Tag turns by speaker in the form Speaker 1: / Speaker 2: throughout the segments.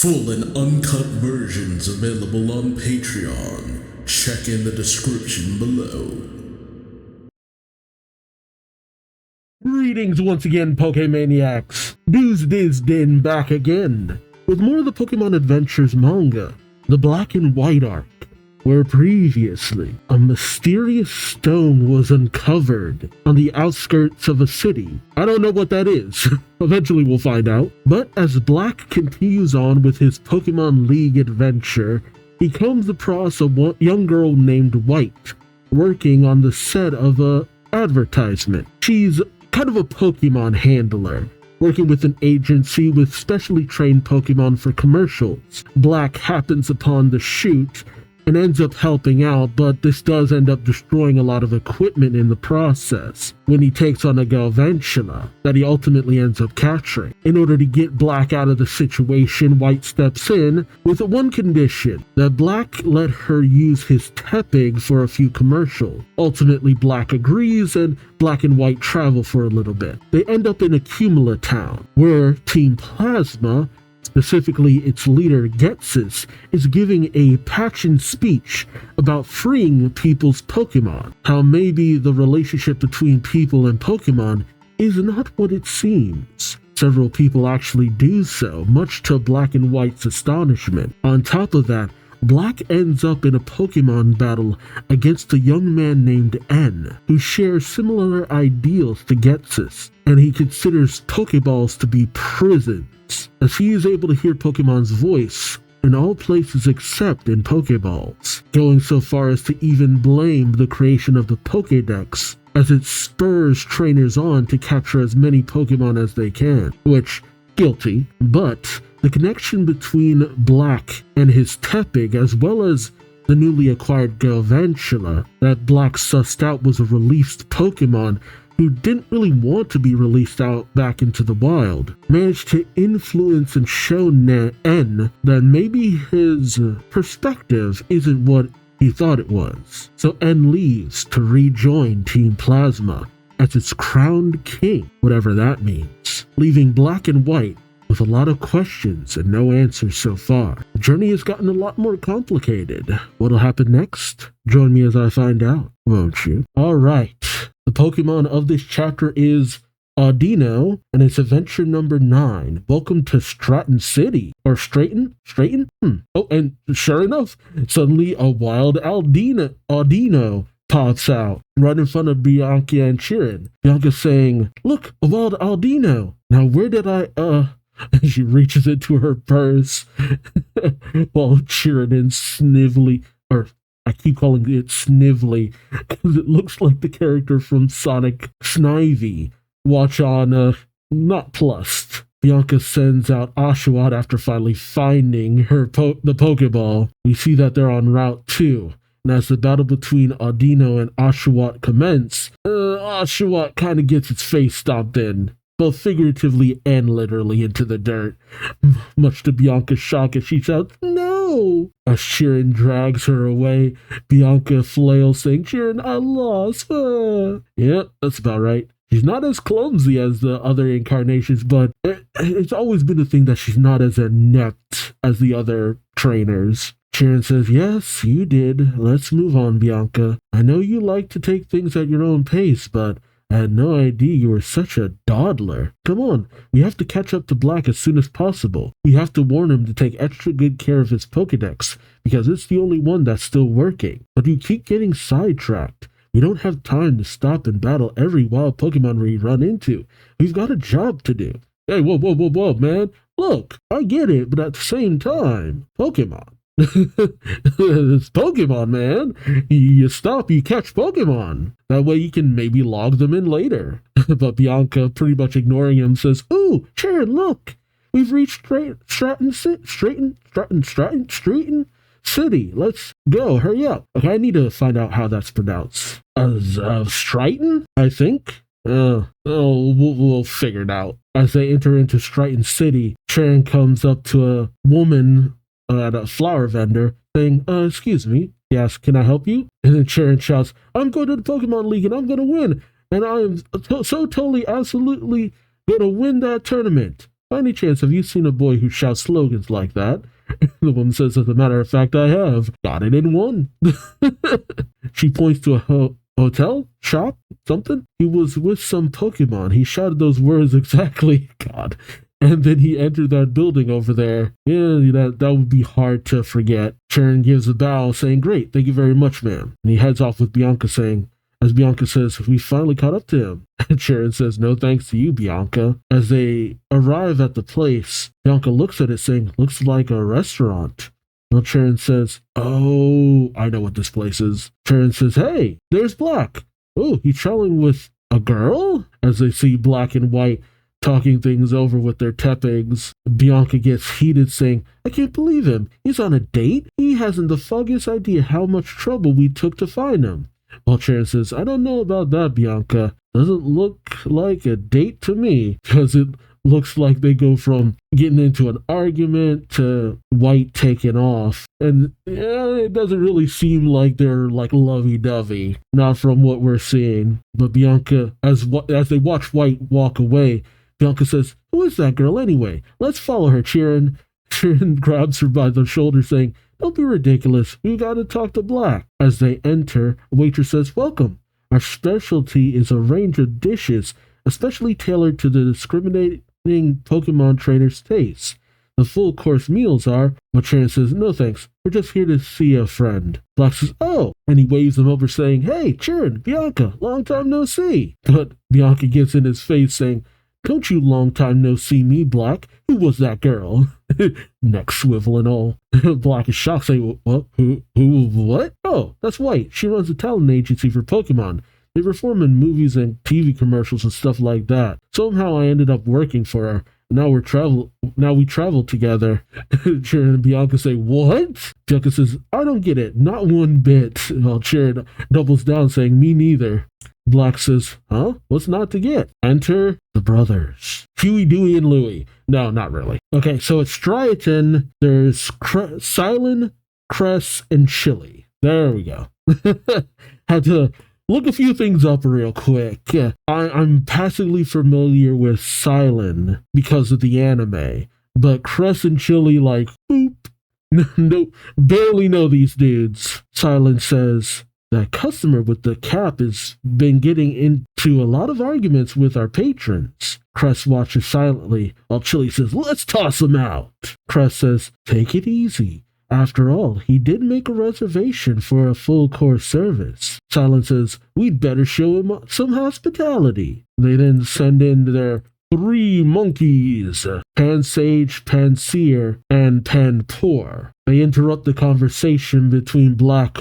Speaker 1: Full and uncut versions available on Patreon. Check in the description below.
Speaker 2: Greetings once again, Pokemaniacs! Duuz-Diz-Din back again, with more of the Pokemon Adventures manga, the Black and White arc, where previously a mysterious stone was uncovered on the outskirts of a city. I don't know what that is. Eventually we'll find out. But as Black continues on with his Pokemon League adventure, he comes across a young girl named White, working on the set of a advertisement. She's kind of a Pokemon handler, working with an agency with specially trained Pokemon for commercials. Black happens upon the shoot and ends up helping out, but this does end up destroying a lot of equipment in the process when he takes on a Galvantula that he ultimately ends up capturing. In order to get Black out of the situation, White steps in with one condition, that Black let her use his Tepig for a few commercials. Ultimately, Black agrees, and Black and White travel for a little bit. They end up in Accumula Town, where Team Plasma, specifically its leader Getsis, is giving a passionate speech about freeing people's Pokemon. How maybe the relationship between people and Pokemon is not what it seems. Several people actually do so, much to Black and White's astonishment. On top of that, Black ends up in a Pokemon battle against a young man named N, who shares similar ideals to Getsis, and he considers Pokeballs to be prisons, as he is able to hear Pokemon's voice in all places except in Pokeballs, going so far as to even blame the creation of the Pokédex, as it spurs trainers on to capture as many Pokemon as they can, which, guilty, but the connection between Black and his Tepig, as well as the newly acquired Galvantula that Black sussed out was a released Pokemon who didn't really want to be released out back into the wild, managed to influence and show N that maybe his perspective isn't what he thought it was. So N leaves to rejoin Team Plasma as its crowned king, whatever that means, leaving Black and White with a lot of questions and no answers so far. The journey has gotten a lot more complicated. What'll happen next? Join me as I find out, won't you? Alright, the Pokemon of this chapter is Audino, and it's adventure number 9. Welcome to Stratton City. Or Straighten? Oh, and sure enough, suddenly a wild Audino pops out right in front of Bianca and Chirin. Bianca saying, "Look, a wild Audino. Now where did I, And she reaches into her purse while Chirin and Snively, or I keep calling it Snively because it looks like the character from Sonic Snivy. Watch on Not Plus. Bianca sends out Oshawott after finally finding the Pokeball. We see that they're en route too. And as the battle between Audino and Oshawott commence, Oshawott kind of gets its face stomped in, both figuratively and literally, into the dirt, much to Bianca's shock as she shouts, "No!" As Chirin drags her away, Bianca flails, saying, "Chirin, I lost." Yep, that's about right. She's not as clumsy as the other incarnations, but it's always been a thing that she's not as inept as the other trainers. Chirin says, "Yes, you did. Let's move on, Bianca. I know you like to take things at your own pace, but I had no idea you were such a dawdler. Come on, we have to catch up to Black as soon as possible. We have to warn him to take extra good care of his Pokedex, because it's the only one that's still working. But you keep getting sidetracked. We don't have time to stop and battle every wild Pokemon we run into. We've got a job to do." Hey, whoa, man. Look, I get it, but at the same time, Pokemon. It's Pokemon, man. You stop, you catch Pokemon. That way you can maybe log them in later. But Bianca, pretty much ignoring him, says, "Ooh, Chirin, look. We've reached Stratton City. Let's go, hurry up." Okay, I need to find out how that's pronounced. Stratton, I think? We'll figure it out. As they enter into Stratton City, Chirin comes up to a woman at a flower vendor, saying, "Excuse me." He asks, "Can I help you?" And then Chirin shouts, "I'm going to the Pokemon League and I'm going to win. And I am so totally, absolutely going to win that tournament. by any chance, have you seen a boy who shouts slogans like that? The woman says, as a matter of fact, I have. Got it in one. She points to a hotel? Shop? Something? He was with some Pokemon. He shouted those words exactly. God. And then he entered that building over there. Yeah, that would be hard to forget. Sharon gives a bow, saying, great, thank you very much, ma'am. And he heads off with Bianca, saying, as Bianca says, we finally caught up to him. And Sharon says, no thanks to you, Bianca. As they arrive at the place, Bianca looks at it, saying, looks like a restaurant. Well, Sharon says, oh, I know what this place is. Sharon says, hey, there's Black. Oh, he's traveling with a girl? As they see Black and White talking things over with their teppings, Bianca gets heated, saying, I can't believe him. He's on a date? He hasn't the foggiest idea how much trouble we took to find him. Well, Sharon says, I don't know about that, Bianca. Doesn't look like a date to me, because it looks like they go from getting into an argument to White taking off. And it doesn't really seem like they're like lovey-dovey, not from what we're seeing. But Bianca, as they watch White walk away, Bianca says, who is that girl anyway? Let's follow her, Sharon. Sharon grabs her by the shoulder, saying, don't be ridiculous. We gotta talk to Black. As they enter, a waitress says, welcome. Our specialty is a range of dishes, especially tailored to the discriminating Pokemon trainer's tastes. The full course meals are, but Sharon says, no thanks. We're just here to see a friend. Black says, oh, and he waves them over, saying, hey, Sharon, Bianca, long time no see. But Bianca gets in his face, saying, don't you long time no see me, Black. Who was that girl? Neck swivel and all. Black is shocked, saying, what? Who, what? Oh, that's White. She runs a talent agency for Pokemon. They perform in movies and TV commercials and stuff like that. Somehow I ended up working for her. Now we travel together. Sharon and Bianca say, what? Bianca says, I don't get it. Not one bit. Well, Sharon doubles down, saying, me neither. Black says, huh? What's not to get? Enter the brothers. Huey, Dewey, and Louie. No, not really. Okay, so it's Striaton. There's Silent, Cress, and Chili. There we go. Had to look a few things up real quick. I'm passively familiar with Silent because of the anime, but Cress and Chili, like, boop. No, barely know these dudes. Silent says, that customer with the cap has been getting into a lot of arguments with our patrons. Cress watches silently while Chili says, let's toss him out. Cress says, take it easy. After all, he did make a reservation for a full course service. Silent says, we'd better show him some hospitality. They then send in their 3 monkeys, Pansage, Panseer, and Panpour. They interrupt the conversation between Black,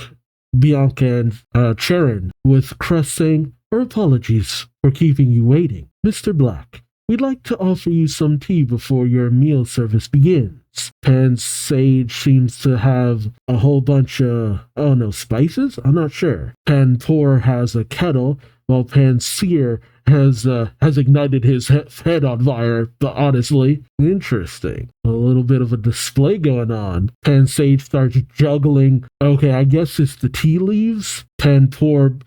Speaker 2: Bianca, and Sharon, with Cress saying, our apologies for keeping you waiting. Mr. Black, we'd like to offer you some tea before your meal service begins. Pansage seems to have a whole bunch of, spices? I'm not sure. Panpour has a kettle, while Panseer has ignited his head on fire, but honestly, interesting. A little bit of a display going on. Pansage starts juggling. Okay, I guess it's the tea leaves. Panpour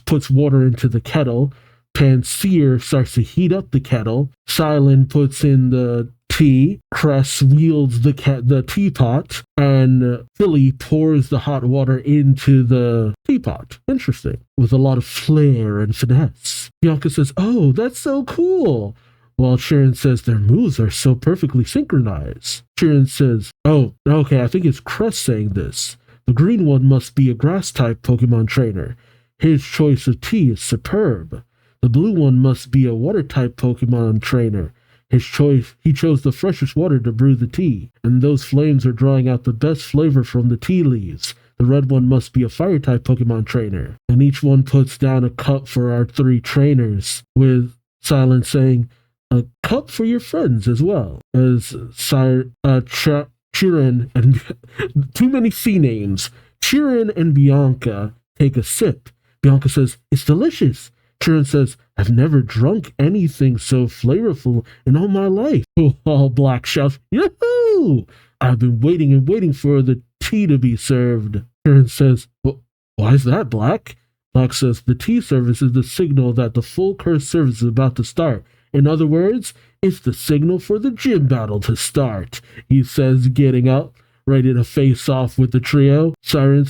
Speaker 2: puts water into the kettle. Panseer starts to heat up the kettle. Silent puts in the tea. Cress wields the teapot, and Philly pours the hot water into the teapot. Interesting. With a lot of flair and finesse. Bianca says, oh, that's so cool. While Sharon says their moves are so perfectly synchronized. Sharon says, oh, okay, I think it's Cress saying this. The green one must be a grass-type Pokemon trainer. His choice of tea is superb. The blue one must be a water-type Pokemon trainer. He chose the freshest water to brew the tea, and those flames are drawing out the best flavor from the tea leaves. The red one must be a fire-type Pokemon trainer. And each one puts down a cup for our 3 trainers, with Silent saying, a cup for your friends as well. As Chirin and too many C names. Chirin and Bianca take a sip. Bianca says, it's delicious. Chirin says, I've never drunk anything so flavorful in all my life. All Black shouts, Yahoo! I've been waiting and waiting for the tea to be served. Chirin says, well, why is that, Black? Black says, the tea service is the signal that the full course service is about to start. In other words, it's the signal for the gym battle to start, he says, getting up, ready to face off with the trio. Silent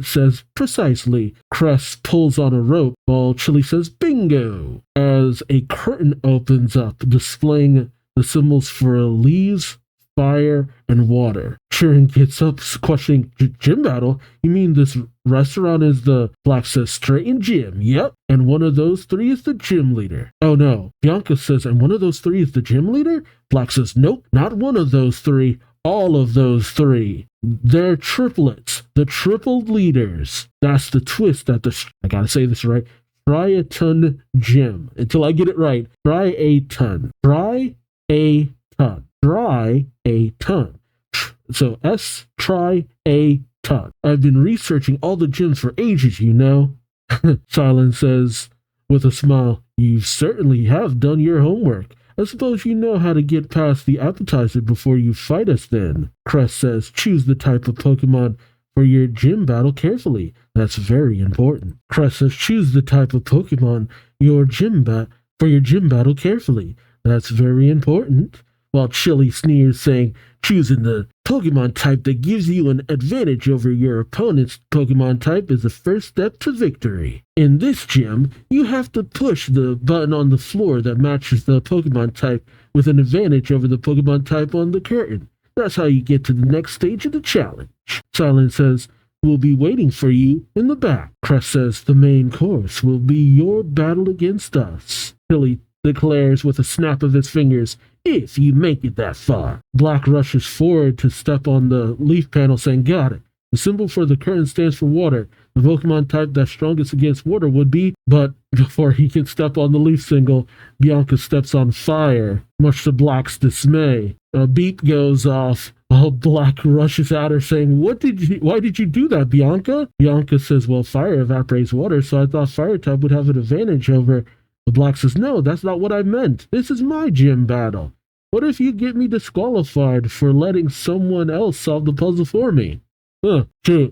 Speaker 2: says, precisely. Cress pulls on a rope while Chili says, bingo, as a curtain opens up, displaying the symbols for leaves, fire, and water. Sharon gets up, questioning, gym battle? You mean this restaurant is the... Black says, straight in gym, yep. And one of those three is the gym leader. Oh no. Bianca says, and one of those three is the gym leader? Black says, nope, not one of those three. All of those three. They're triplets. The triple leaders. That's the twist at the... I gotta say this right. Try-a-ton gym. Until I get it right. Try-a-ton. Try-a-ton. Try-a-ton. So S, try-a-ton. I've been researching all the gyms for ages, you know. Silence says with a smile, you certainly have done your homework. I suppose you know how to get past the appetizer before you fight us then. Cress says, choose the type of Pokemon for your gym battle carefully. That's very important. Cress says, choose the type of Pokemon for your gym battle carefully. That's very important. While Chili sneers, saying, choosing the Pokemon type that gives you an advantage over your opponent's Pokemon type is the first step to victory. In this gym, you have to push the button on the floor that matches the Pokemon type with an advantage over the Pokemon type on the curtain. That's how you get to the next stage of the challenge. Silence says, we'll be waiting for you in the back. Cress says, the main course will be your battle against us. Chili declares with a snap of his fingers, if you make it that far. Black rushes forward to step on the leaf panel, saying, got it. The symbol for the curtain stands for water. The Pokemon type that's strongest against water would be, but before he can step on the leaf symbol, Bianca steps on fire, much to Black's dismay. A beep goes off. Black rushes at her, saying, why did you do that, Bianca? Bianca says, well, fire evaporates water, so I thought fire type would have an advantage over. But Black says, no, that's not what I meant. This is my gym battle. What if you get me disqualified for letting someone else solve the puzzle for me? True.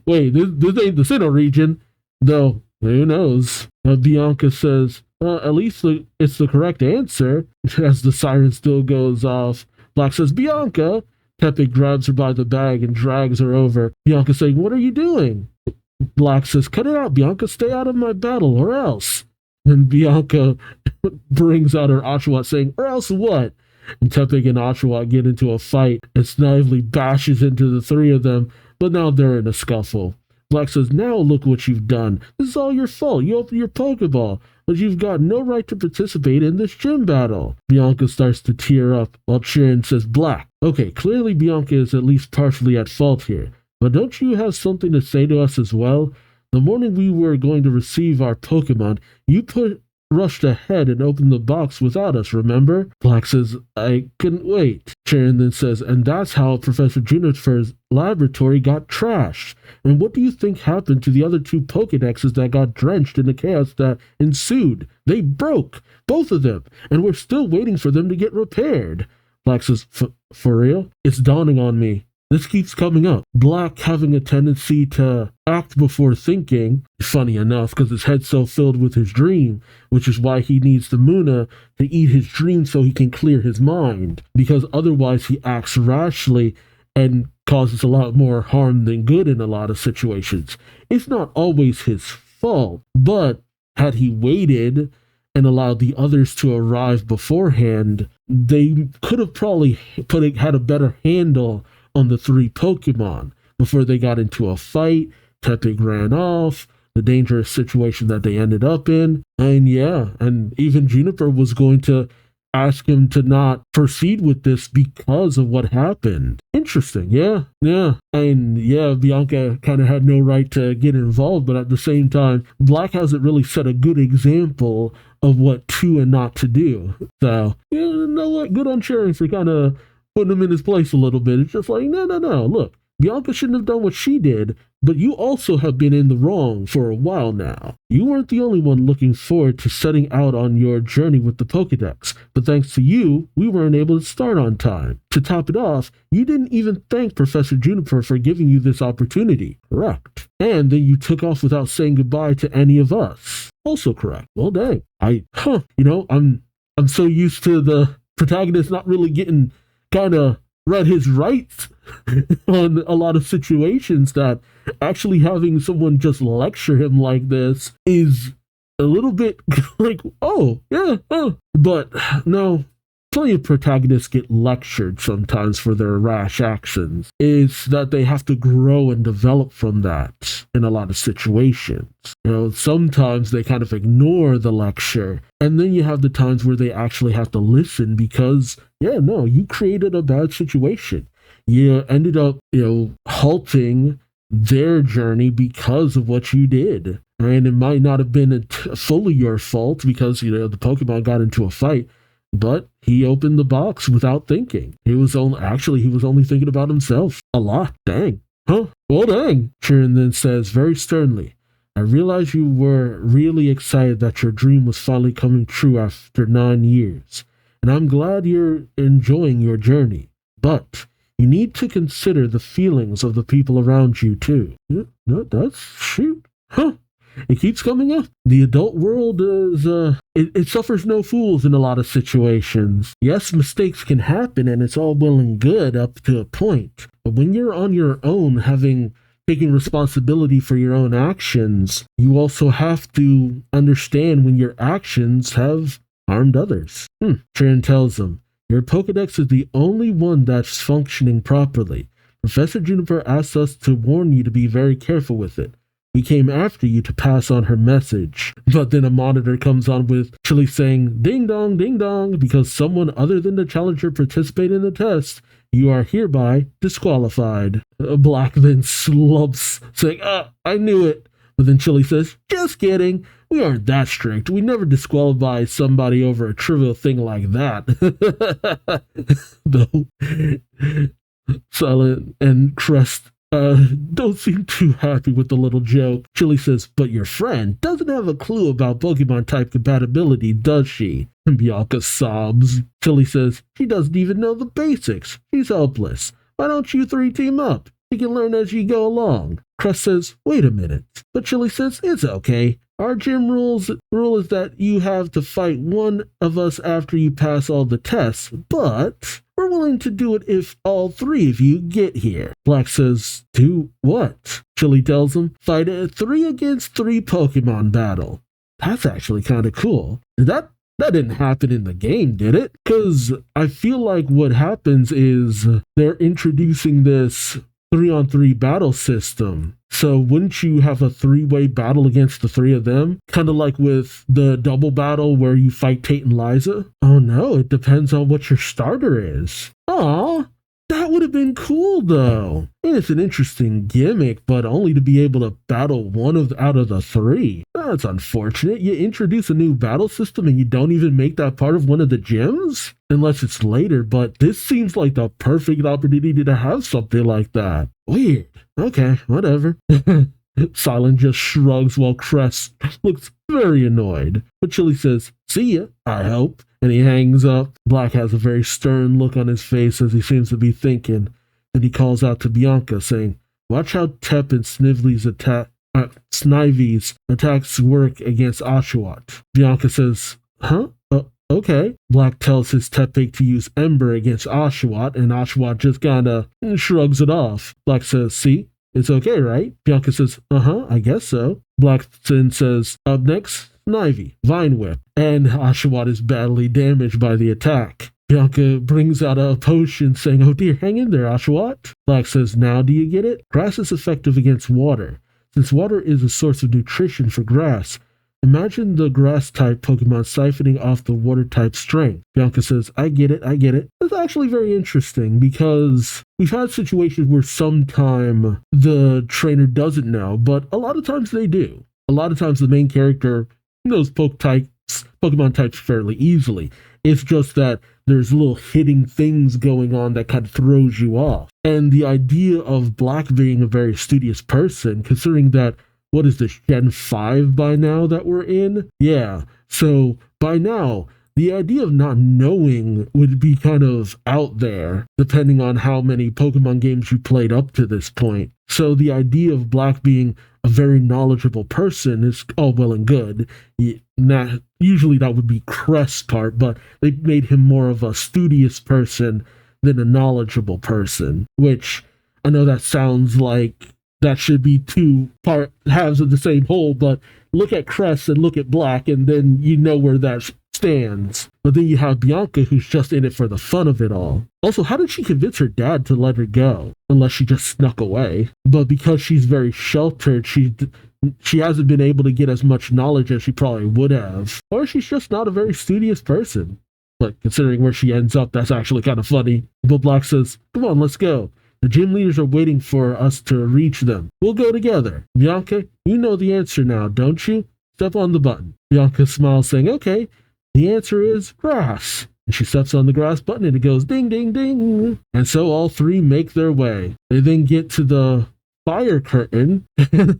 Speaker 2: Wait, this ain't the Sinnoh region. Though, who knows? Bianca says, at least it's the correct answer. As the siren still goes off, Black says, Bianca! Pepe grabs her by the bag and drags her over. Bianca saying, what are you doing? Black says, cut it out, Bianca. Stay out of my battle, or else. And Bianca brings out her Oshawott, saying, or else what? And Tepig and Oshawott get into a fight, and Snively bashes into the three of them, but now they're in a scuffle. Black says, now look what you've done. This is all your fault. You opened your Pokeball, but you've got no right to participate in this gym battle. Bianca starts to tear up, while Chirin says, Black. Okay, clearly Bianca is at least partially at fault here, but don't you have something to say to us as well? The morning we were going to receive our Pokemon, you rushed ahead and opened the box without us, remember? Black says, I couldn't wait. Sharon then says, and that's how Professor Juniper's laboratory got trashed. And what do you think happened to the other two Pokedexes that got drenched in the chaos that ensued? They broke, both of them, and we're still waiting for them to get repaired. Black says, for real? It's dawning on me. This keeps coming up. Black having a tendency to act before thinking, funny enough, because his head's so filled with his dream, which is why he needs the Muna to eat his dream so he can clear his mind, because otherwise he acts rashly and causes a lot more harm than good in a lot of situations. It's not always his fault, but had he waited and allowed the others to arrive beforehand, they could have probably had a better handle on the three Pokemon before they got into a fight. Tepig ran off, the dangerous situation that they ended up in, and even Juniper was going to ask him to not proceed with this because of what happened. Interesting, yeah. And Bianca kind of had no right to get involved, but at the same time, Black hasn't really set a good example of what to and not to do. So, you know what? Good on Sharon for kind of putting him in his place a little bit. It's just like, no. Look, Bianca shouldn't have done what she did, but you also have been in the wrong for a while now. You weren't the only one looking forward to setting out on your journey with the Pokédex, but thanks to you, we weren't able to start on time. To top it off, you didn't even thank Professor Juniper for giving you this opportunity. Correct. And then you took off without saying goodbye to any of us. Also correct. Well, dang. I'm so used to the protagonist not really getting kind of read his rights on a lot of situations that actually having someone just lecture him like this is a little bit like, oh, yeah, oh. But no, plenty of protagonists get lectured sometimes for their rash actions. It's that they have to grow and develop from that in a lot of situations. Sometimes they kind of ignore the lecture, and then you have the times where they actually have to listen because, you created a bad situation. You ended up, halting their journey because of what you did. And it might not have been fully your fault because, the Pokemon got into a fight, but he opened the box without thinking. He was only thinking about himself a lot. Dang. Huh? Well, dang. Chirin then says very sternly, I realize you were really excited that your dream was finally coming true after 9 years, and I'm glad you're enjoying your journey. But you need to consider the feelings of the people around you, too. Shoot. Huh? It keeps coming up. The adult world is, it suffers no fools in a lot of situations. Yes, mistakes can happen, and it's all well and good up to a point. But when you're on your own, taking responsibility for your own actions, you also have to understand when your actions have harmed others. Chirin tells them, your Pokedex is the only one that's functioning properly. Professor Juniper asked us to warn you to be very careful with it. We came after you to pass on her message. But then a monitor comes on with Chili saying, ding dong, because someone other than the challenger participated in the test. You are hereby disqualified. Black then slumps, saying, I knew it. But then Chili says, just kidding. We aren't that strict. We never disqualify somebody over a trivial thing like that. Though Silent and Crest don't seem too happy with the little joke. Chili says, but your friend doesn't have a clue about Pokemon type compatibility, does she? And Bianca sobs. Chili says, she doesn't even know the basics. She's helpless. Why don't you three team up? You can learn as you go along. Crest says, wait a minute. But Chili says, it's okay. Our gym rule is that you have to fight one of us after you pass all the tests, but we're willing to do it if all three of you get here. Black says, do what? Chili tells him, fight a 3 against 3 Pokemon battle. That's actually kind of cool. That didn't happen in the game, did it? Because I feel like what happens is they're introducing this 3-on-3 battle system. So wouldn't you have a 3-way battle against the 3 of them? Kind of like with the double battle where you fight Tate and Liza? Oh no, it depends on what your starter is. Aw, that would have been cool though. And it's an interesting gimmick, but only to be able to battle one out of the 3. That's unfortunate. You introduce a new battle system and you don't even make that part of one of the gyms? Unless it's later, but this seems like the perfect opportunity to have something like that. Weird. Okay, whatever. Silent just shrugs while Crest looks very annoyed. But Chili says, see ya, I hope. And he hangs up. Black has a very stern look on his face as he seems to be thinking. Then he calls out to Bianca, saying, watch how Tep and Snively's Snivy's attacks work against Oshawott. Bianca says, huh? Okay. Black tells his Tepig to use Ember against Oshawott, and Oshawott just kinda shrugs it off. Black says, see? It's okay, right? Bianca says, I guess so. Black then says, up next, Snivy, Vine Whip, and Oshawott is badly damaged by the attack. Bianca brings out a potion saying, oh dear, hang in there, Oshawott. Black says, now do you get it? Grass is effective against water. Since water is a source of nutrition for grass, imagine the grass-type Pokemon siphoning off the water-type strength. Bianca says, I get it. It's actually very interesting because we've had situations where sometime the trainer doesn't know, but a lot of times they do. A lot of times the main character knows poke types Pokemon types fairly easily. It's just that there's little hitting things going on that kind of throws you off. And the idea of Black being a very studious person, considering that, what is this, Gen 5 by now that we're in? Yeah, so by now, the idea of not knowing would be kind of out there, depending on how many Pokemon games you played up to this point. So the idea of Black being a very knowledgeable person is all well and good. Usually that would be Crest's part, but they made him more of a studious person than a knowledgeable person, which I know that sounds like that should be two halves of the same whole, but look at Crest and look at Black, and then you know where that stands. But then you have Bianca, who's just in it for the fun of it all. Also, how did she convince her dad to let her go? Unless she just snuck away. But because she's very sheltered, she hasn't been able to get as much knowledge as she probably would have. Or she's just not a very studious person. But considering where she ends up, that's actually kind of funny. But Black says, come on, let's go. The gym leaders are waiting for us to reach them. We'll go together. Bianca, you know the answer now, don't you? Step on the button. Bianca smiles, saying, okay. The answer is grass. And she steps on the grass button and it goes ding, ding, ding. And so all three make their way. They then get to the fire curtain. I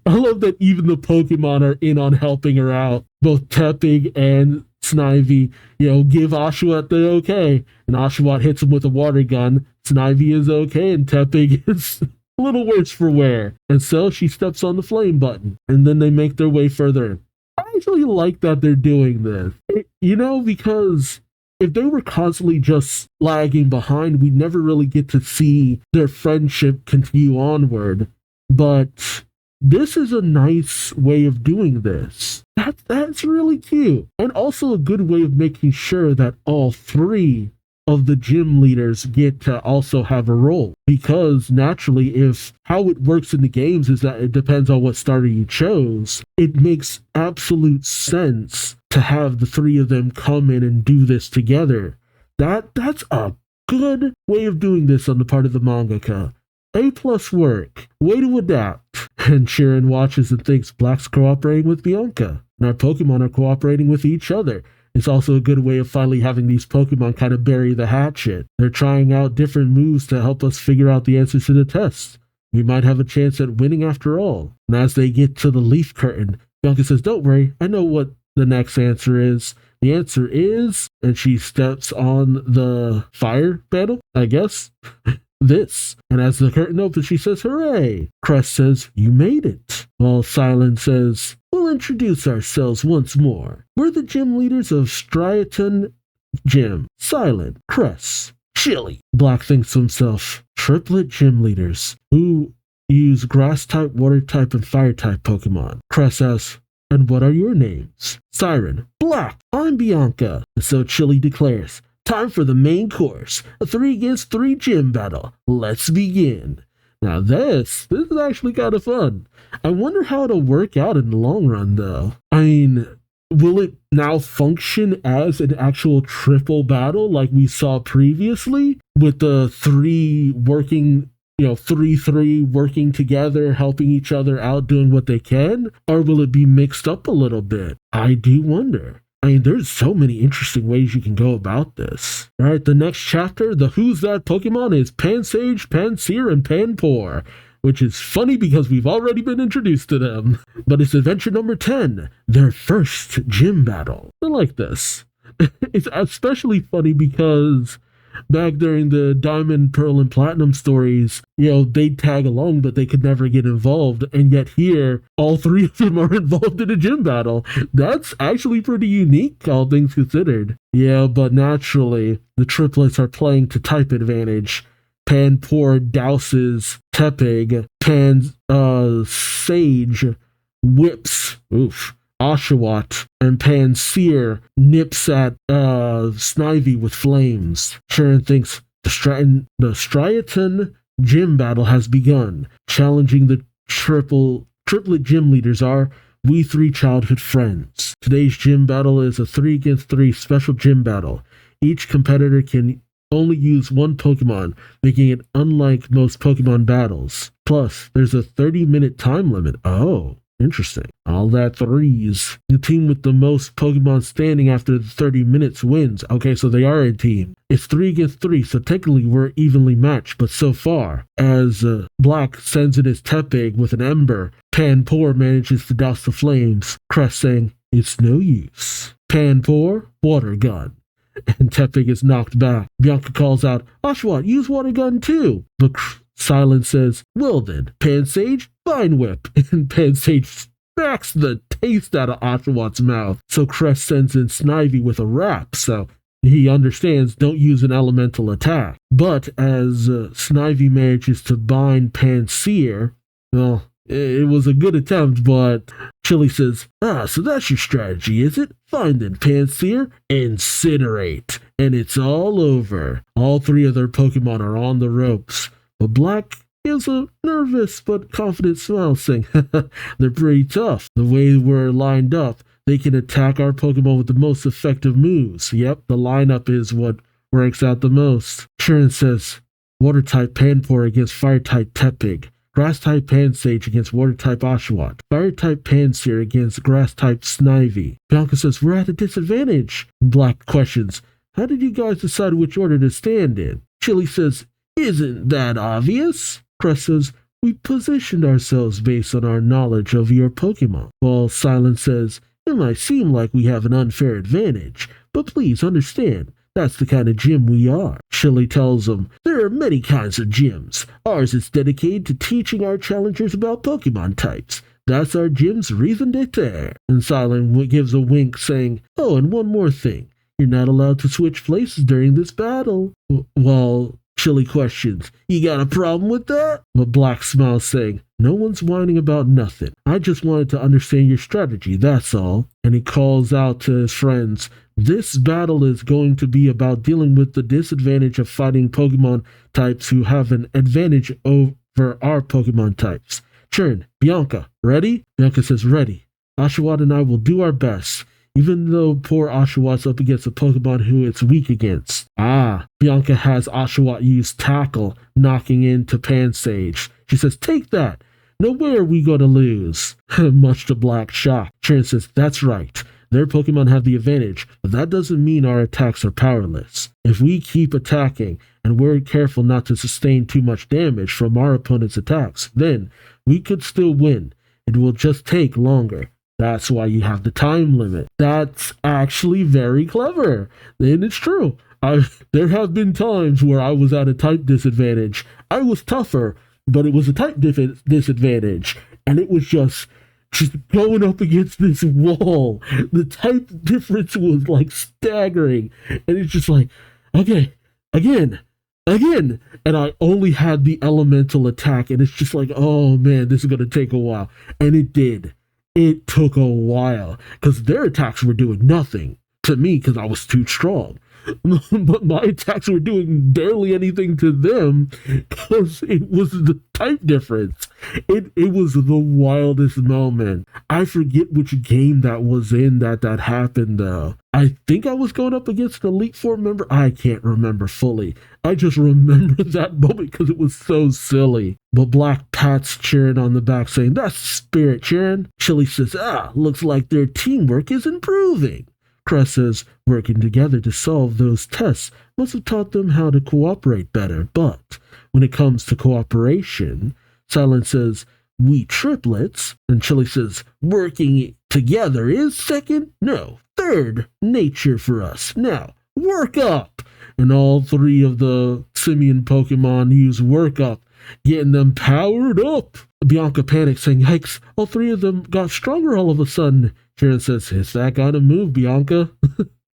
Speaker 2: love that even the Pokemon are in on helping her out. Both Tepig and Snivy, give Oshawott the okay. And Oshawott hits him with a water gun. Snivy is okay and Tepig is a little worse for wear. And so she steps on the flame button. And then they make their way further in. I actually like that they're doing this. Because if they were constantly just lagging behind, we'd never really get to see their friendship continue onward. But this is a nice way of doing this. That's really cute. And also a good way of making sure that all three of the gym leaders get to also have a role. Because naturally, if how it works in the games is that it depends on what starter you chose, it makes absolute sense to have the three of them come in and do this together. That's a good way of doing this on the part of the mangaka. A+ work. Way to adapt. And Sharon watches and thinks Black's cooperating with Bianca, and our Pokemon are cooperating with each other. It's also a good way of finally having these Pokemon kind of bury the hatchet. They're trying out different moves to help us figure out the answers to the tests. We might have a chance at winning after all. And as they get to the leaf curtain, Bianca says, don't worry, I know what the next answer is. The answer is, and she steps on the fire panel, I guess, this. And as the curtain opens, she says, hooray! Crest says, you made it. While Silent says, we'll introduce ourselves once more. We're the gym leaders of Striaton Gym. Silent, Crest, Chili. Black thinks to himself, triplet gym leaders who use grass-type, water-type, and fire-type Pokemon. Crest asks, and what are your names? Siren, Black, I'm Bianca. And so Chili declares, time for the main course, a 3-against-3 gym battle. Let's begin. Now this is actually kind of fun. I wonder how it'll work out in the long run, though. I mean, will it now function as an actual triple battle like we saw previously? With the three working, 3-3 working together, helping each other out, doing what they can? Or will it be mixed up a little bit? I do wonder. I mean, there's so many interesting ways you can go about this. All right, the next chapter, the Who's That Pokemon is Pansage, Pansear, and Panpour, which is funny because we've already been introduced to them. But it's adventure number 10, their first gym battle. I like this. It's especially funny because back during the Diamond, Pearl, and Platinum stories, they'd tag along, but they could never get involved. And yet here, all three of them are involved in a gym battle. That's actually pretty unique, all things considered. Yeah, but naturally, the triplets are playing to type advantage. Panpour douses Tepig. Sage whips Oshawott, and Pansear nips at Snivy with flames. Sharon thinks the Striaton gym battle has begun. Challenging the triplet gym leaders are we three childhood friends. Today's gym battle is a 3-against-3 special gym battle. Each competitor can only use one Pokemon, making it unlike most Pokemon battles. Plus, there's a 30-minute time limit. Oh. Interesting. All that threes. The team with the most Pokemon standing after the 30 minutes wins. Okay, so they are a team. It's 3 against 3, so technically we're evenly matched, but so far, as Black sends in his Tepig with an Ember, Panpour manages to douse the flames, Crest saying, "It's no use." Panpour, Water Gun. And Tepig is knocked back. Bianca calls out, "Oshawott, use Water Gun too." But Silence says, "Well then, Pansage, Vine Whip." And Pansage smacks the taste out of Oshawott's mouth. So Crest sends in Snivy with a wrap, so he understands don't use an elemental attack. But as Snivy manages to bind Pansear, well, it was a good attempt, but Chili says, "So that's your strategy, is it? Fine then, Pansear, incinerate." And it's all over. All 3 of their Pokemon are on the ropes. But Black gives a nervous but confident smile, saying, "They're pretty tough. The way we're lined up, they can attack our Pokemon with the most effective moves." Yep, the lineup is what ranks out the most. Sharon says, "Water-type Panpour against Fire-type Tepig. Grass-type Pansage against Water-type Oshawott. Fire-type Pansear against Grass-type Snivy." Bianca says, "We're at a disadvantage." Black questions, "How did you guys decide which order to stand in?" Chili says, "Isn't that obvious?" Crest says, "We positioned ourselves based on our knowledge of your Pokemon." While Silence says, "It might seem like we have an unfair advantage, but please understand, that's the kind of gym we are." Chili tells him, "There are many kinds of gyms. Ours is dedicated to teaching our challengers about Pokemon types. That's our gym's raison d'etre." And Silent gives a wink, saying, "Oh, and one more thing. You're not allowed to switch places during this battle." While Chili questions, "You got a problem with that?" But Black smiles, saying, "No one's whining about nothing. I just wanted to understand your strategy, that's all." And he calls out to his friends, "This battle is going to be about dealing with the disadvantage of fighting Pokemon types who have an advantage over our Pokemon types. Churn, Bianca, ready?" Bianca says, "Ready. Oshawott and I will do our best, even though poor Oshawott's up against a Pokemon who it's weak against." Bianca has Oshawott use Tackle, knocking into Pansage. She says, "Take that. No way are we going to lose." Much to Black's shock, Sharon says, "That's right. Their Pokemon have the advantage, but that doesn't mean our attacks are powerless. If we keep attacking, and we're careful not to sustain too much damage from our opponent's attacks, then we could still win. It will just take longer. That's why you have the time limit." That's actually very clever. And it's true. There have been times where I was at a type disadvantage. I was tougher, but it was a type disadvantage. And it was just going up against this wall. The type difference was like staggering. And it's just like, okay, again. And I only had the elemental attack. And it's just like, oh man, this is going to take a while. And it did. It took a while because their attacks were doing nothing to me because I was too strong. But my attacks were doing barely anything to them because it was the type difference. It was the wildest moment. I forget which game that was in that happened though. I think I was going up against an Elite Four member. I can't remember fully. I just remember that moment because it was so silly. But Black pats Chirin on the back saying, "That's the spirit, Chirin." Chili says, "Looks like their teamwork is improving." Crest says, "Working together to solve those tests must have taught them how to cooperate better. But when it comes to cooperation," Silence says, "we triplets." And Chili says, "Working together is second, no, third nature for us. Now, work up." And all 3 of the simian Pokemon use work up, getting them powered up. Bianca panics, saying, "Yikes, all 3 of them got stronger all of a sudden." Sharon says, "It's that kind of move, Bianca."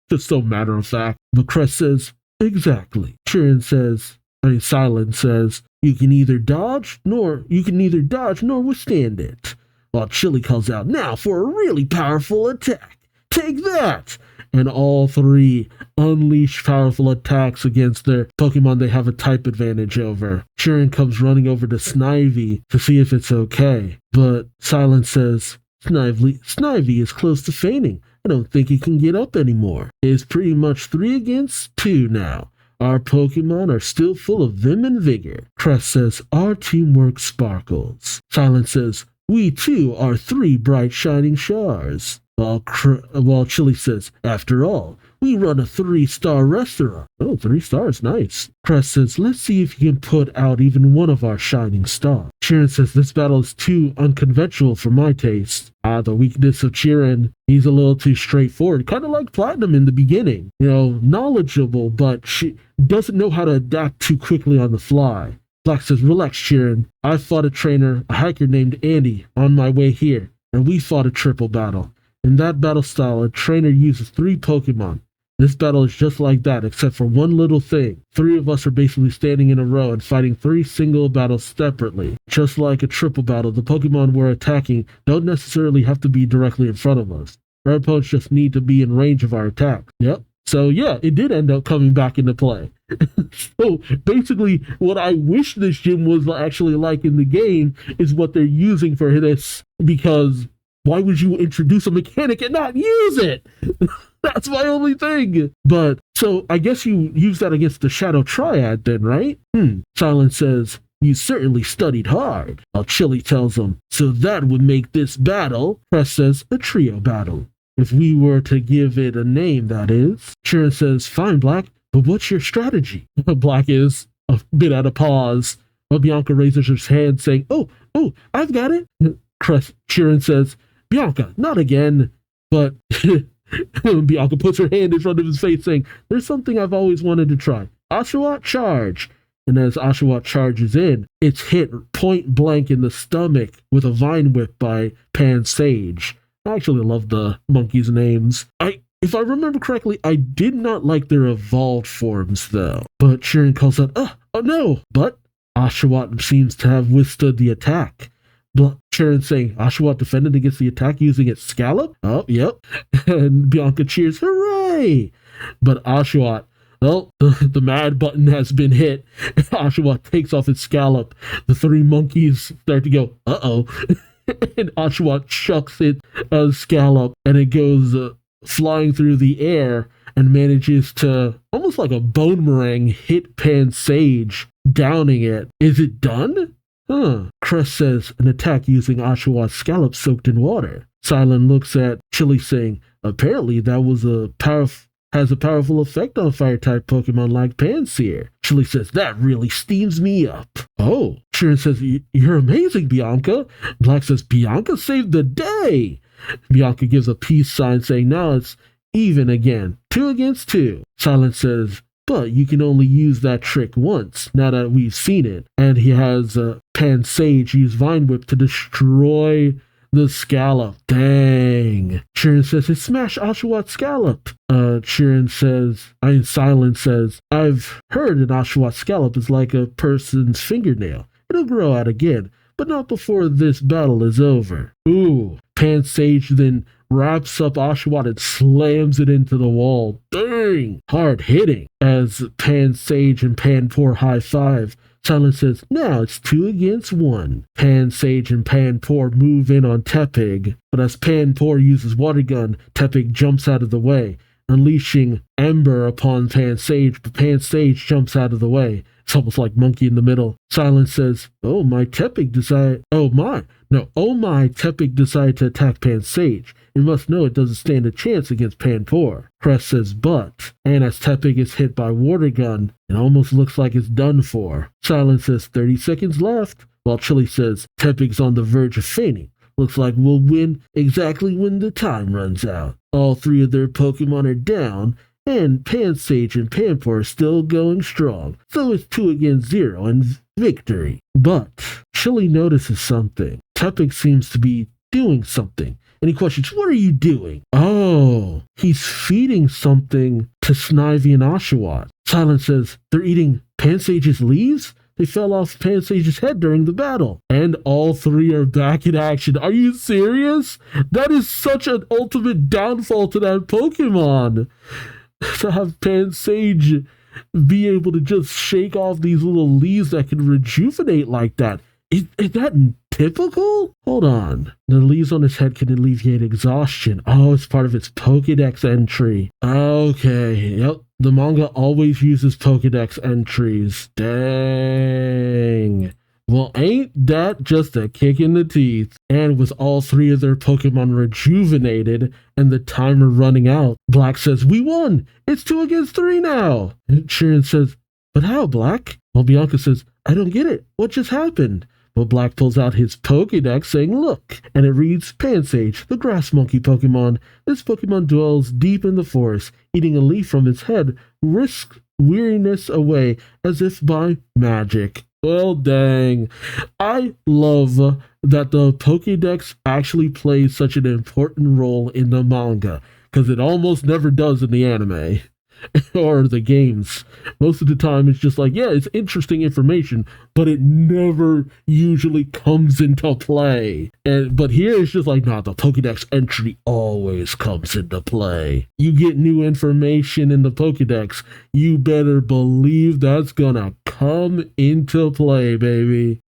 Speaker 2: Just so matter of fact. But Crest says, "Exactly." Silence says, you can neither dodge nor withstand it." While Chili calls out, "Now for a really powerful attack. Take that!" And all 3 unleash powerful attacks against their Pokemon they have a type advantage over. Sharon comes running over to Snivy to see if it's okay. But Silence says, Snivy is close to fainting. I don't think he can get up anymore. It's pretty much 3 against 2 now. Our Pokemon are still full of vim and vigor." Crest says, "Our teamwork sparkles." Silence says, We too are 3 bright shining stars. While Chili says, after all, we run a 3-star restaurant. Oh, 3 stars, nice. Crest says, let's see if you can put out even one of our shining stars. Chirin says, this battle is too unconventional for my taste. The weakness of Chirin, he's a little too straightforward, kind of like Platinum in the beginning. Knowledgeable, but she doesn't know how to adapt too quickly on the fly. Black says, relax, Chirin. I fought a trainer, a hiker named Andy, on my way here, and we fought a triple battle. In that battle style, a trainer uses 3 Pokemon. This battle is just like that, except for one little thing. 3 of us are basically standing in a row and fighting 3 single battles separately. Just like a triple battle, the Pokemon we're attacking don't necessarily have to be directly in front of us. Our opponents just need to be in range of our attack. Yep. So yeah, it did end up coming back into play. So basically, what I wish this gym was actually like in the game is what they're using for this, because why would you introduce a mechanic and not use it? That's my only thing. But, so I guess you use that against the Shadow Triad then, right? Silence says, you certainly studied hard. While Chili tells him, so that would make this battle, Crest says, a trio battle. If we were to give it a name, that is. Chirin says, fine, Black, but what's your strategy? Black is a bit at a pause, while Bianca raises her hand saying, oh, I've got it. Chirin says, Bianca, not again. But Bianca puts her hand in front of his face saying, there's something I've always wanted to try. Oshawott charge. And as Oshawott charges in, it's hit point blank in the stomach with a vine whip by Pansage. I actually love the monkeys' names. If I remember correctly, I did not like their evolved forms though. But Chirin calls out, oh no! But Oshawott seems to have withstood the attack. Chirin saying, Oshawott defended against the attack using its scallop? Oh, yep. And Bianca cheers, hooray! But Oshawott, well, the mad button has been hit. Oshawott takes off its scallop. The 3 monkeys start to go, uh-oh. And Oshawott chucks it scallop, and it goes flying through the air and manages to, almost like a boomerang, hit Pansage, downing it. Is it done? Crest says, an attack using Oshawott's scallop soaked in water. Silent looks at Chili saying, apparently that was has a powerful effect on fire-type Pokemon like Pansear. Chili says, that really steams me up. Oh, Chirin says, you're amazing, Bianca. Black says, Bianca saved the day. Bianca gives a peace sign saying, now it's even again, 2 against 2. Silent says, but you can only use that trick once, now that we've seen it. And he has Pansage use Vine Whip to destroy the scallop. Dang. Chirin says, it smashed Oshawott's scallop. Silent says, I've heard an Oshawott scallop is like a person's fingernail. It'll grow out again, but not before this battle is over. Ooh. Pansage then wraps up Oshawott and slams it into the wall. Dang! Hard hitting. As Pansage and Panpour high five, Silent says, now it's 2 against 1. Pansage and Panpour move in on Tepig, but as Panpour uses Water Gun, Tepig jumps out of the way, unleashing Ember upon Pansage, but Pansage jumps out of the way. It's almost like Monkey in the Middle. Silent says, oh my, Tepig decided to attack Pansage. You must know it doesn't stand a chance against Panpour. Crest says, but, and as Tepig is hit by Water Gun, it almost looks like it's done for. Silent says, 30 seconds left, while Chili says, Tepig's on the verge of fainting. Looks like we'll win exactly when the time runs out. All 3 of their Pokemon are down, and Pansage and Panpour are still going strong, so it's 2 against 0 and victory. But Chili notices something. Tepig seems to be doing something, and he questions, what are you doing? Oh, he's feeding something to Snivy and Oshawott. Silent says, they're eating Pansage's leaves? They fell off Pansage's head during the battle. And all 3 are back in action. Are you serious? That is such an ultimate downfall to that Pokemon. To have Pansage be able to just shake off these little leaves that can rejuvenate like that. Is that typical? Hold on. The leaves on his head can alleviate exhaustion. Oh, it's part of its Pokédex entry. Okay, yep. The manga always uses Pokédex entries. Dang. Well, ain't that just a kick in the teeth? And with all three of their Pokemon rejuvenated and the timer running out, Black says, "We won! It's 2 against 3 now!" And Chirin says, "But how, Black?" Well, Bianca says, "I don't get it. What just happened?" Well, Black pulls out his Pokédex saying, "Look," and it reads, "Pansage, the grass monkey Pokemon. This Pokemon dwells deep in the forest. Eating a leaf from its head risks weariness away as if by magic." Well, dang. I love that the Pokédex actually plays such an important role in the manga, because it almost never does in the anime or the games. Most of the time, it's just like, yeah, it's interesting information, but it never usually comes into play. But here it's just like, nah, the Pokédex entry always comes into play. You get new information in the Pokédex, you better believe that's gonna come into play, baby.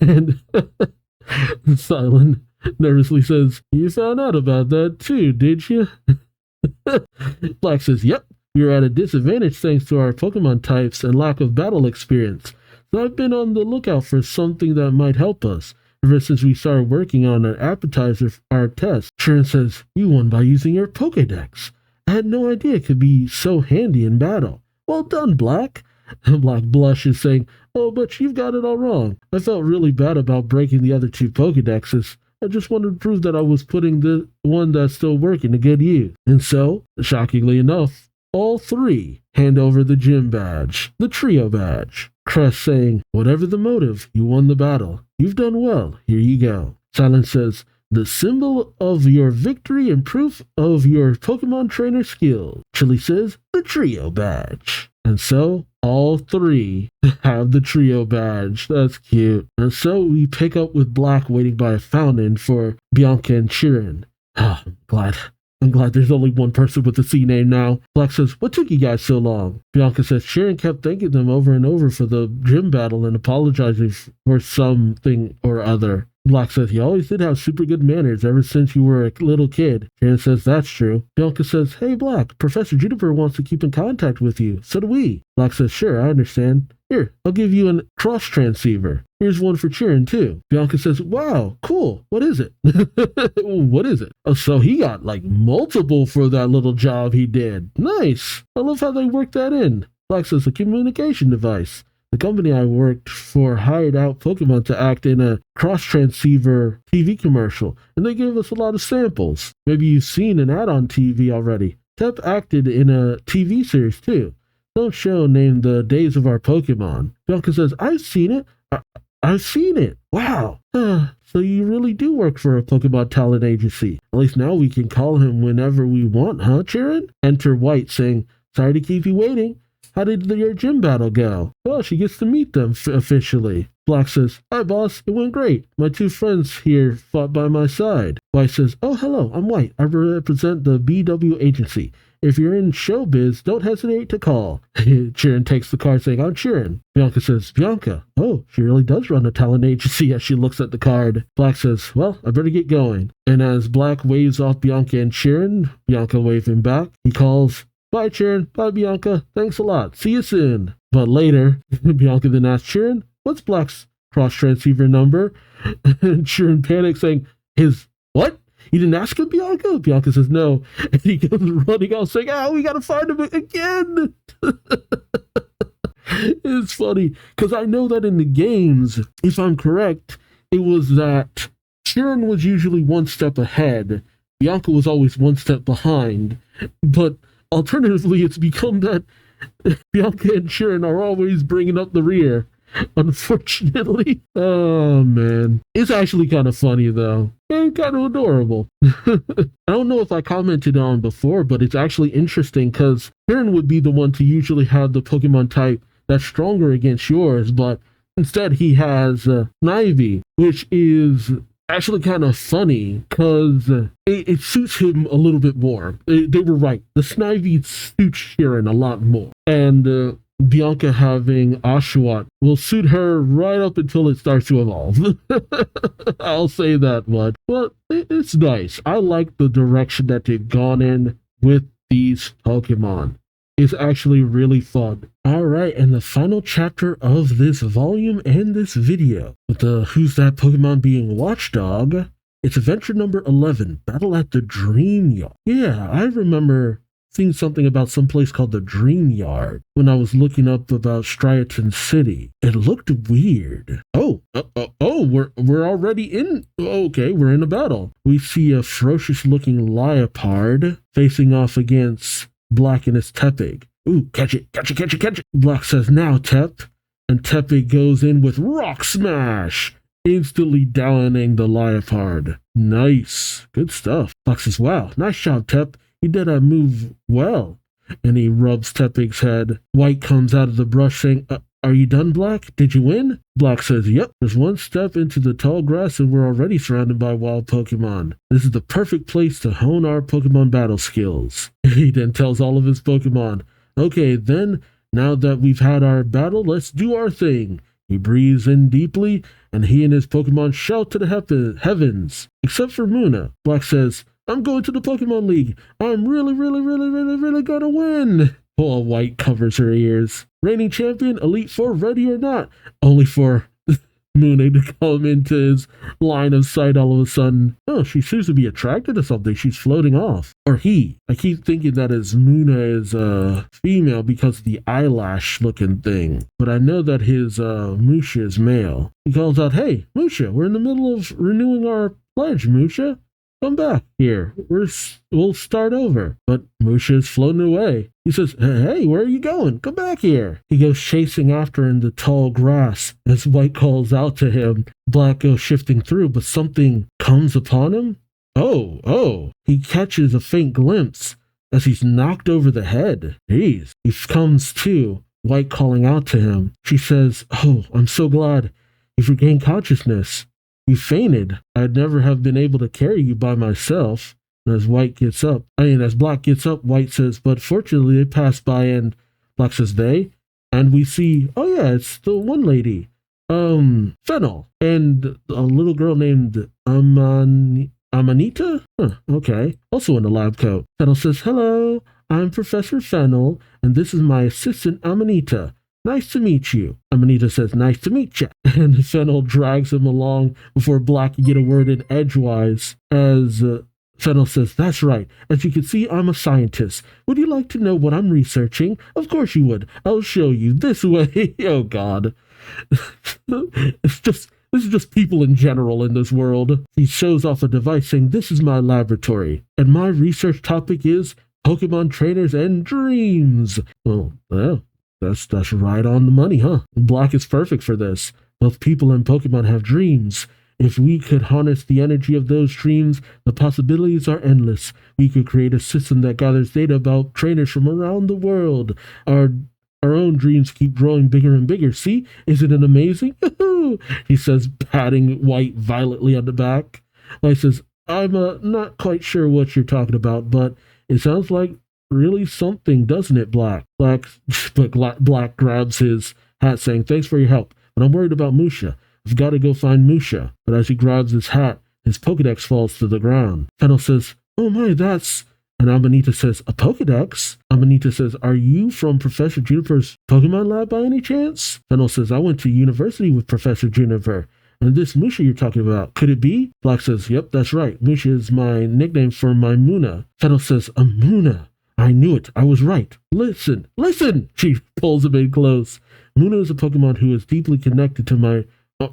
Speaker 2: And Silent nervously says, "You found out about that too, did you?" Black says, "Yep. We are at a disadvantage thanks to our Pokemon types and lack of battle experience. So I've been on the lookout for something that might help us. Ever since we started working on an appetizer for our test." Chirin says, "You won by using your Pokédex. I had no idea it could be so handy in battle. Well done, Black." And Black blushes, saying, "Oh, but you've got it all wrong. I felt really bad about breaking the other 2 Pokédexes. I just wanted to prove that I was putting the one that's still working to good use." And so, shockingly enough, all three hand over the gym badge, the trio badge. Crest saying, "Whatever the motive, you won the battle. You've done well. Here you go." Silence says, "The symbol of your victory and proof of your Pokemon trainer skill." Chili says, "The trio badge." And so, all three have the trio badge. That's cute. And so we pick up with Black waiting by a fountain for Bianca and Chirin. Ah, I'm glad there's only one person with a C name now. Black says, "What took you guys so long?" Bianca says, "Chirin kept thanking them over and over for the gym battle and apologizing for something or other." Black says, "He always did have super good manners ever since you were a little kid." Chirin says, "That's true." Bianca says, "Hey, Black, Professor Juniper wants to keep in contact with you. So do we." Black says, "Sure, I understand. Here, I'll give you a cross transceiver. Here's one for Chirin, too." Bianca says, "Wow, cool. What is it?" What is it? Oh, so he got like multiple for that little job he did. Nice. I love how they worked that in. Black says, "A communication device. The company I worked for hired out Pokemon to act in a cross-transceiver TV commercial, and they gave us a lot of samples. Maybe you've seen an ad on TV already. Tep acted in a TV series, too. Some show named The Days of Our Pokemon." Bianca says, "I've seen it. I've seen it. Wow. So you really do work for a Pokemon talent agency. At least now we can call him whenever we want, huh, Chirin?" Enter White, saying, "Sorry to keep you waiting. How did your gym battle go?" Well, she gets to meet them officially. Black says, "Hi, boss. It went great. My 2 friends here fought by my side." White says, "Oh, hello. I'm White. I represent the BW agency. If you're in showbiz, don't hesitate to call." Chirin takes the card saying, "I'm Chirin." Bianca says, "Bianca. Oh, she really does run a talent agency," as she looks at the card. Black says, "Well, I better get going." And as Black waves off Bianca and Chirin, Bianca waves him back. He calls, "Bye, Chirin. Bye, Bianca. Thanks a lot. See you soon." But later, Bianca then asks Chirin, "What's Black's cross-transceiver number?" And Chirin panics, saying, "His what? You didn't ask him, Bianca?" Bianca says, "No." And he goes running out saying, we gotta find him again." It's funny, because I know that in the games, if I'm correct, it was that Chirin was usually 1 step ahead. Bianca was always 1 step behind. But alternatively, it's become that Bianca and Chirin are always bringing up the rear, unfortunately. Oh, man. It's actually kind of funny, though. And kind of adorable. I don't know if I commented on before, but it's actually interesting because Chirin would be the one to usually have the Pokemon type that's stronger against yours, but instead he has Snivy, which is actually kind of funny because it suits him a little bit more. They were right. The Snivy suits Chirin a lot more. And Bianca having Oshawott will suit her right up until it starts to evolve. I'll say that much. But it's nice. I like the direction that they've gone in with these Pokemon. It's actually really fun. Alright, and the final chapter of this volume and this video, with the Who's That Pokemon being Watchdog, it's adventure number 11, Battle at the Dream Yard. Yeah, I remember seeing something about some place called the Dream Yard when I was looking up about Striaton City. It looked weird. We're already in. Okay, we're in a battle. We see a ferocious-looking Liepard facing off against Black and his Tepig. Ooh, catch it. Black says, now, Tep. And Tepig goes in with Rock Smash, instantly downing the Liepard. Nice. Good stuff. Black says, wow, nice job, Tep. You did that move well. And he rubs Tepig's head. White comes out of the brush saying, are you done, Black? Did you win? Black says, yep. There's one step into the tall grass and we're already surrounded by wild Pokemon. This is the perfect place to hone our Pokemon battle skills. He then tells all of his Pokemon, okay, then, now that we've had our battle, let's do our thing. He breathes in deeply, and he and his Pokemon shout to the heavens. Except for Muna. Black says, I'm going to the Pokemon League. I'm really gonna win. While White covers her ears. Reigning champion, Elite Four, ready or not? Only for Muna to come into his line of sight all of a sudden. Oh, she seems to be attracted to something. She's floating off. Or he. I keep thinking that Muna is a female because of the eyelash looking thing. But I know that his Musha is male. He calls out, hey, Musha, we're in the middle of renewing our pledge, Musha. Come back here. We'll start over. But Musha is floating away. He says, hey, where are you going? Come back here. He goes chasing after in the tall grass as White calls out to him. Black goes shifting through, but something comes upon him. Oh. He catches a faint glimpse as he's knocked over the head. Jeez. He comes to, White calling out to him. She says, oh, I'm so glad you've regained consciousness. You fainted. I'd never have been able to carry you by myself. And as Black gets up, White says, but fortunately they pass by, and Black says, they? And we see, oh yeah, it's the one lady, Fennel, and a little girl named Amanita? Huh, okay. Also in a lab coat. Fennel says, hello, I'm Professor Fennel, and this is my assistant, Amanita. Nice to meet you. Amanita says, nice to meet you. And Fennel drags him along before Black can get a word in edgewise. As Fennel says, that's right. As you can see, I'm a scientist. Would you like to know what I'm researching? Of course you would. I'll show you this way. Oh, God. This is just people in general in this world. He shows off a device saying, this is my laboratory. And my research topic is Pokemon trainers and dreams. Well, That's right on the money, huh? Black is perfect for this. Both people and Pokemon have dreams. If we could harness the energy of those dreams, the possibilities are endless. We could create a system that gathers data about trainers from around the world. Our own dreams keep growing bigger and bigger. See? Isn't it amazing? He says, patting White violently on the back. White says, I'm not quite sure what you're talking about, but it sounds like really something, doesn't it, Black? Black grabs his hat saying, thanks for your help, but I'm worried about Musha. I've got to go find Musha. But as he grabs his hat, his Pokedex falls to the ground. Fennel says, oh my, that's... And Amanita says, a Pokedex? Amanita says, are you from Professor Juniper's Pokemon lab by any chance? Fennel says, I went to university with Professor Juniper. And this Musha you're talking about, could it be? Black says, yep, that's right. Musha is my nickname for my Muna. Fennel says, a Muna. I knew it. I was right. Listen. She pulls him in close. Muna is a Pokemon who is deeply connected to my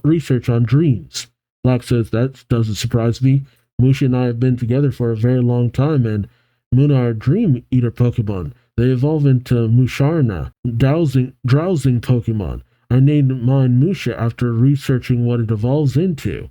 Speaker 2: research on dreams. Black says, that doesn't surprise me. Musha and I have been together for a very long time, and Muna are dream eater Pokemon. They evolve into Musharna, drowsing Pokemon. I named mine Musha after researching what it evolves into.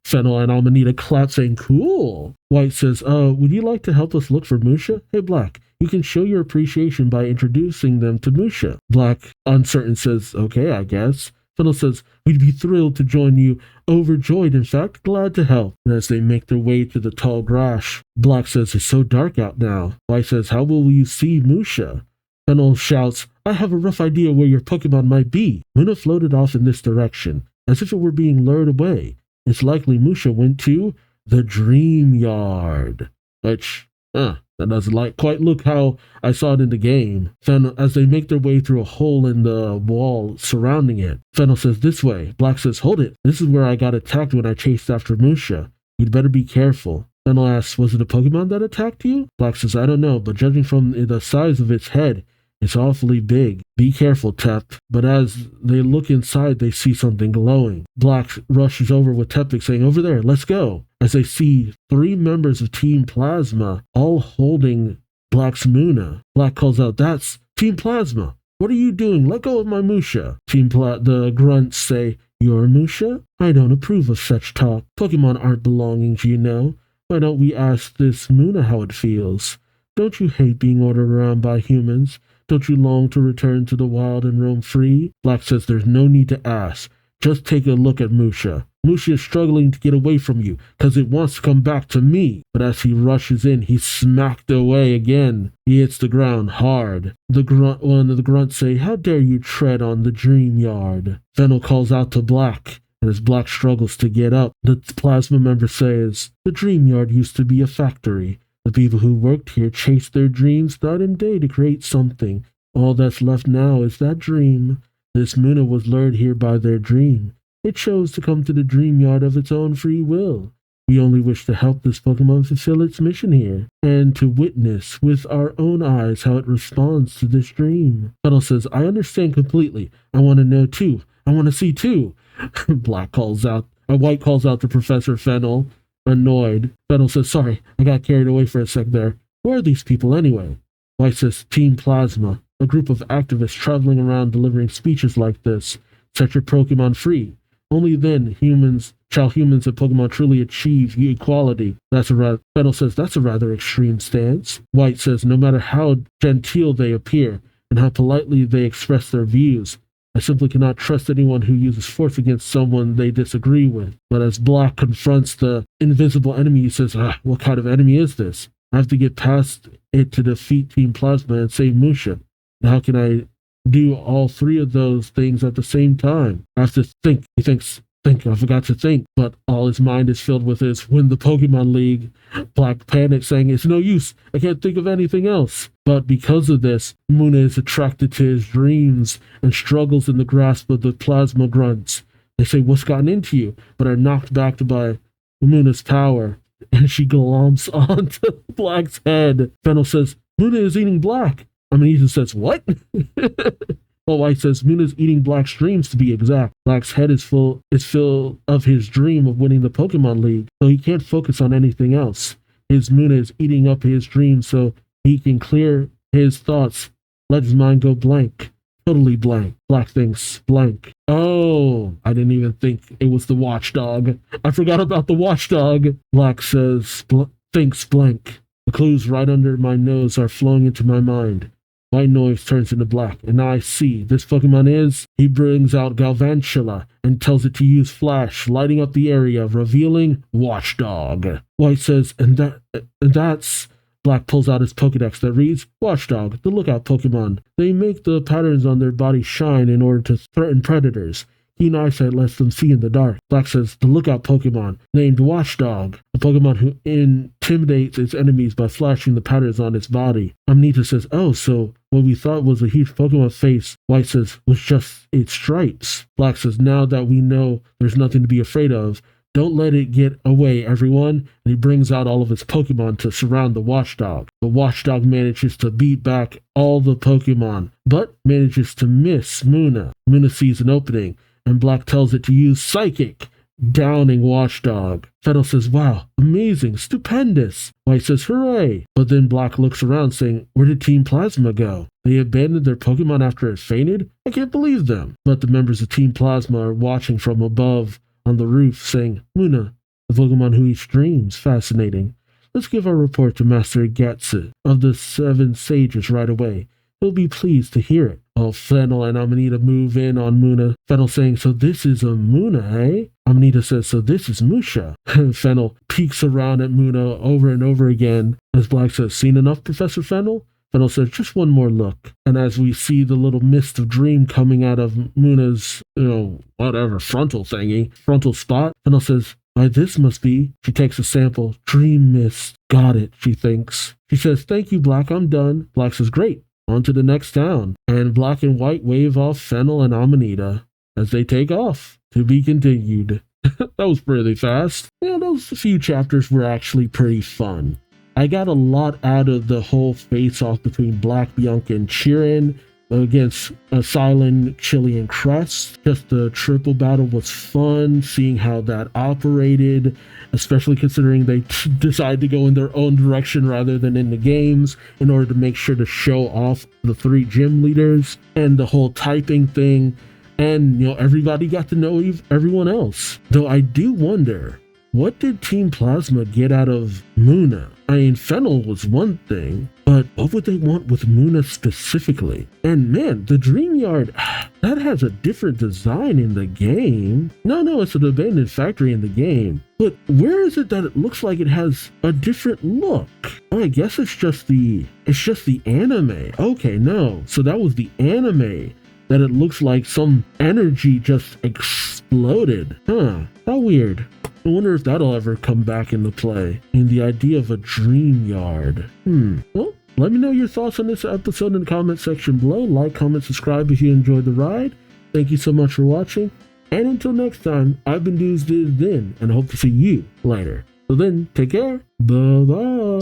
Speaker 2: Fennel and Amanita clap saying, cool. White says, would you like to help us look for Musha? Hey, Black, you can show your appreciation by introducing them to Musha. Black, uncertain, says, okay, I guess. Fennel says, we'd be thrilled to join you. Overjoyed, in fact, glad to help. And as they make their way to the tall grass, Black says, it's so dark out now. White says, how will you see Musha? Fennel shouts, I have a rough idea where your Pokemon might be. Muna floated off in this direction, as if it were being lured away. It's likely Musha went to the Dream Yard. Which, that That doesn't quite look how I saw it in the game. Fennel, as they make their way through a hole in the wall surrounding it, Fennel says, "This way." Black says, "Hold it. This is where I got attacked when I chased after Musha. You'd better be careful." Fennel asks, "Was it a Pokemon that attacked you?" Black says, "I don't know, but judging from the size of its head, it's awfully big. Be careful, Tep." But as they look inside, they see something glowing. Black rushes over with Tepik, saying, "Over there, let's go." As they see 3 members of Team Plasma, all holding Black's Muna. Black calls out, "That's Team Plasma. What are you doing? Let go of my Musha." The grunts say, "Your Musha? I don't approve of such talk. Pokemon aren't belongings, you know. Why don't we ask this Muna how it feels? Don't you hate being ordered around by humans? Don't you long to return to the wild and roam free?" Black says, "There's no need to ask. Just take a look at Musha. Musha is struggling to get away from you because it wants to come back to me." But as he rushes in, he's smacked away again. He hits the ground hard. One of the grunts say, "How dare you tread on the dream yard?" Fennel calls out to Black, and as Black struggles to get up, the Plasma member says, "The dream yard used to be a factory. The people who worked here chased their dreams night and day to create something. All that's left now is that dream. This Muna was lured here by their dream. It chose to come to the dream yard of its own free will. We only wish to help this Pokemon fulfill its mission here, and to witness with our own eyes how it responds to this dream." Fennel says, "I understand completely. I want to know too. I want to see too." White calls out to Professor Fennel, annoyed. Fennel says, "Sorry, I got carried away for a sec there. Who are these people anyway?" White says, "Team Plasma, a group of activists traveling around delivering speeches like this. Set your Pokemon free. Only then shall humans and Pokemon truly achieve equality." Fennel says, "That's a rather extreme stance." White says, "No matter how genteel they appear and how politely they express their views, I simply cannot trust anyone who uses force against someone they disagree with." But as Black confronts the invisible enemy, he says, "What kind of enemy is this? I have to get past it to defeat Team Plasma and save Musha. And how can I do all 3 of those things at the same time? I have to think." He thinks, I forgot to think. But all his mind is filled with is win the Pokemon League. Black panics, saying, "It's no use. I can't think of anything else." But because of this, Muna is attracted to his dreams and struggles in the grasp of the Plasma grunts. They say, "What's gotten into you?" but are knocked back by Muna's power. And she glomps onto Black's head. Fennel says, "Muna is eating Black." Amanita says, "What?" Well, White says, "Muna's eating Black's dreams, to be exact. Black's head is full of his dream of winning the Pokemon League, so he can't focus on anything else. His Muna is eating up his dreams so he can clear his thoughts, let his mind go blank. Totally blank." Black thinks, "Blank. Oh, I didn't even think it was the watchdog. I forgot about the watchdog." Black says, thinks blank. "The clues right under my nose are flowing into my mind." White noise turns into Black, and now I see. This Pokemon is... He brings out Galvantula and tells it to use Flash, lighting up the area, revealing Watchdog. White says, and that's... Black pulls out his Pokedex that reads, "Watchdog, the lookout Pokemon. They make the patterns on their body shine in order to threaten predators. Keen eyesight lets them see in the dark." Black says, "The lookout Pokemon, named Watchdog, the Pokemon who intimidates its enemies by flashing the patterns on its body." Amanita says, "Oh, so what we thought was a huge Pokemon face," White says, "was just its stripes." Black says, "Now that we know there's nothing to be afraid of, don't let it get away, everyone." And he brings out all of his Pokemon to surround the Watchdog. The Watchdog manages to beat back all the Pokemon, but manages to miss Muna. Muna sees an opening, and Black tells it to use Psychic, downing Watchdog. Fennel says, "Wow, amazing, stupendous." White says, "Hooray." But then Black looks around saying, "Where did Team Plasma go? They abandoned their Pokemon after it fainted? I can't believe them." But the members of Team Plasma are watching from above on the roof, saying, "Muna, the Pokemon who eats dreams, fascinating. Let's give our report to Master Gatsu of the 7 Sages right away. He'll be pleased to hear it." Oh, Fennel and Amanita move in on Muna. Fennel saying, "So this is a Muna, eh?" Amanita says, "So this is Musha." Fennel peeks around at Muna over and over again. As Black says, "Seen enough, Professor Fennel?" Fennel says, "Just one more look." And as we see the little mist of dream coming out of Muna's, frontal spot, Fennel says, "Why, this must be..." She takes a sample. "Dream mist. Got it, she thinks. She says, thank you, Black, I'm done. Black says, great, on to the next town. And Black and White wave off Fennel and Amanita as they take off. To be continued. That was pretty fast. Yeah, those few chapters were actually pretty fun. I got a lot out of the whole face-off between Black, Bianca, and Chirin against Silent, Chili, and Crest. Just the triple battle was fun, seeing how that operated, especially considering they decided to go in their own direction rather than in the games in order to make sure to show off the 3 gym leaders and the whole typing thing. And, everybody got to know everyone else. Though I do wonder, what did Team Plasma get out of Muna? I mean, Fennel was one thing, but what would they want with Muna specifically? And man, the Dream Yard, that has a different design in the game. No, it's an abandoned factory in the game. But where is it that it looks like it has a different look? I guess it's just the anime. Okay, no. So that was the anime that it looks like some energy just exploded. Huh, how weird. I wonder if that'll ever come back into play. And the idea of a dream yard. Well, let me know your thoughts on this episode in the comment section below. Like, comment, subscribe if you enjoyed the ride. Thank you so much for watching. And until next time, I've been Duuz-Diz-Din, and I hope to see you later. So then, take care. Bye-bye.